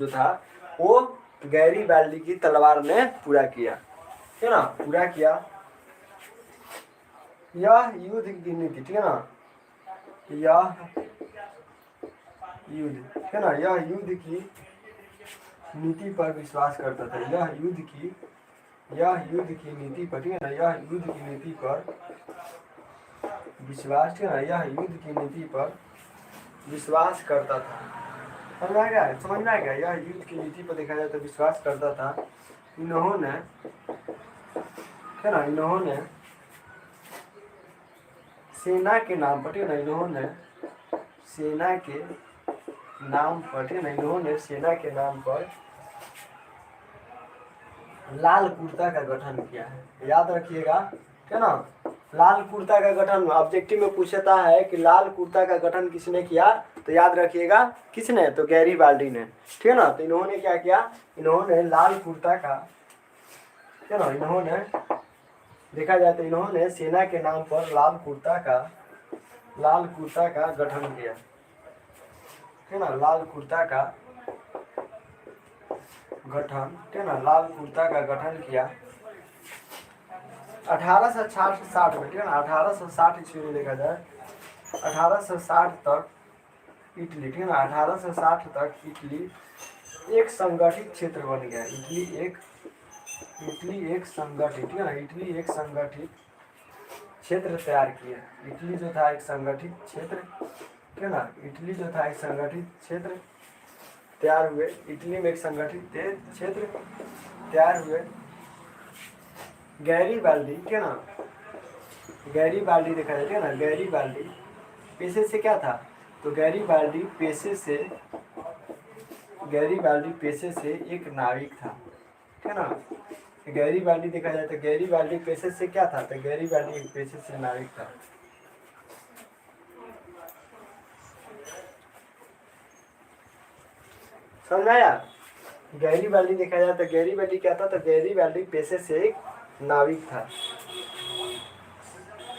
जो था वो गैरीबाल्डी की तलवार ने पूरा किया, है ना, पूरा किया। यह युद्ध की नीति, ठीक है ना, यह युद्ध, है ना, यह युद्ध की नीति पर विश्वास करता था, यह युद्ध की नीति पर, ठीक है ना, यह युद्ध की नीति पर विश्वास, ठीक है ना, यह युद्ध की नीति पर विश्वास करता था। समझ में आ गया, यह युद्ध की नीति पर देखा जाए तो विश्वास करता था। इन्होंने, है ना, इन्होंने सेना के नाम पर, ठीक है ना, इन्होंने सेना के नाम पर, ठीक है ना, इन्होंने सेना के नाम पर लाल कुर्ता का गठन किया है। याद रखिएगा, ठीक है ना, लाल कुर्ता का गठन ऑब्जेक्टिव में पूछता है कि लाल कुर्ता का गठन किसने किया, तो याद रखिएगा किसने, तो गैरीबाल्डी ने, ठीक है ना। तो इन्होंने क्या किया, इन्होंने लाल कुर्ता का, ठीक है ना, इन्होंने देखा जाए तो इन्होंने सेना के नाम पर लाल कुर्ता का गठन किया, ठीक है ना, लाल कुर्ता का गठन, ठीक है ना, लाल कुर्ता का गठन किया 1860 में, ठीक है ना, 1860 ईस्वी में देखा जाए 1860 तक इटली, ठीक है ना, 1860 तक इटली एक संगठित क्षेत्र बन गया। इटली एक संगठित, ठीक है ना, इटली एक संगठित क्षेत्र तैयार किया। इटली जो था एक संगठित क्षेत्र, ठीक है ना, इटली जो था एक संगठित क्षेत्र तैयार हुए, इटली में एक संगठित क्षेत्र तैयार हुए। गैरीबाल्डी, ठीक है ना, गैरीबाल्डी देखा जाए, ठीक है ना, गैरीबाल्डी पेशे से क्या था, तो गैरीबाल्डी पेशे से एक नाविक था, ठीक है ना। गैरीबाल्डी देखा जाए तो गैरीबाल्डी पेशे से क्या था, तो गैरीबाल्डी एक पेशे से नाविक था। समझ में आया, गैरीबाल्डी देखा जाए तो गैरीबाल्डी क्या था, तो गैरीबाल्डी पेशे से एक नाविक था,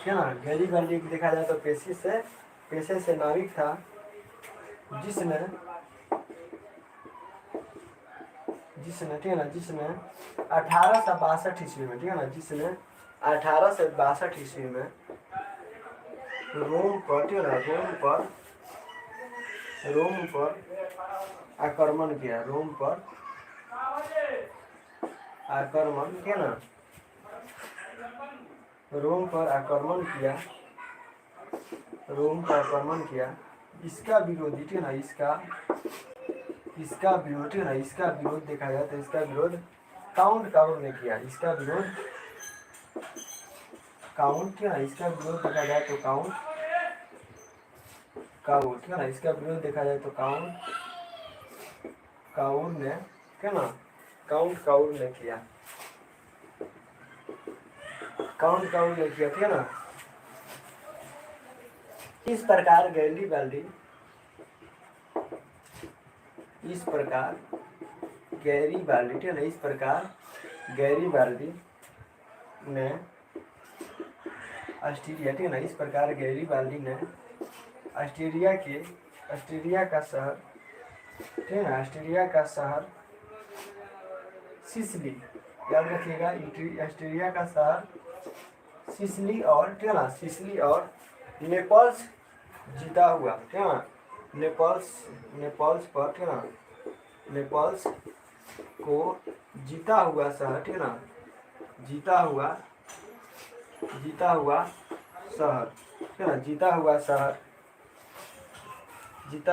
है ना। गैरीबाल्डी देखा जाए तो पेशे से नाविक था, जिसने ठीक है ना, जिसने 1862 ईस्वी में, ठीक है ना, जिसने 1862 ईस्वी में रोम पर, ठीक है ना, रोम पर आक्रमण किया, रोम पर आक्रमण, ठीक है ना, रोम पर आक्रमण किया, इसका विरोधी, ठीक है ना, इसका विरोध, ठीक है ना, इसका विरोध देखा जाए तो इसका विरोध काउंट काउर ने किया, इसका विरोध काउंट, ठीक है ना, इसका विरोध देखा जाए तो काउंट काउर, ठीक है ना, इसका विरोध देखा जाए तो काउंट काउर ने, ठीक है ना, काउंट काउर ने किया, ठीक है ना। इस प्रकार गैरीबाल्डी ठीक है ना, इस प्रकार गैरीबाल्डी ने ऑस्ट्रिया, ठीक है ना, इस प्रकार गैरीबाल्डी ने ऑस्ट्रिया का शहर, ठीक है ना, ऑस्ट्रिया का शहर सिसिली, याद रखिएगा, ऑस्ट्रिया का शहर सिसिली और, ठीक है ना, सिसिली और नेपल्स जीता हुआ, ठीक है ना, नेपल्स पर, ठीक है ना, नेपल्स को जीता हुआ शहर, ठीक है ना, जीता हुआ शहर, ठीक है ना, जीता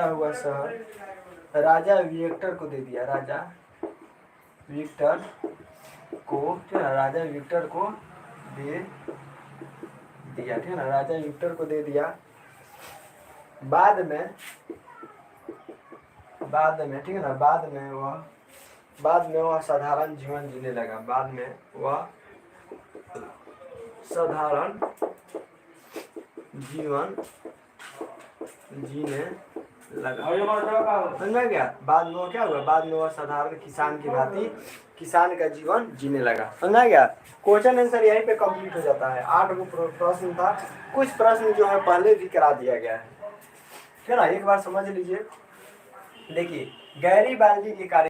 हुआ शहर राजा विक्टर को दे दिया, राजा विक्टर को, ठीक है ना, राजा विक्टर को दे दिया, ठीक है ना, राजा विक्टर को दे दिया। बाद में, ठीक है ना, बाद में वह साधारण जीवन जीने लगा, बाद में वह साधारण जीवन जीने लगा, समझ में गया। बाद में वो क्या हुआ, बाद में वह साधारण किसान की भांति किसान का जीवन जीने लगा, समझ में गया। क्वेश्चन आंसर यहीं पे कंप्लीट हो जाता है। 8 गो प्रश्न था, कुछ प्रश्न जो है पहले भी करा दिया गया है, ठीक है ना, एक बार समझ लीजिए। देखिए गैरीबाल्दी के कार्य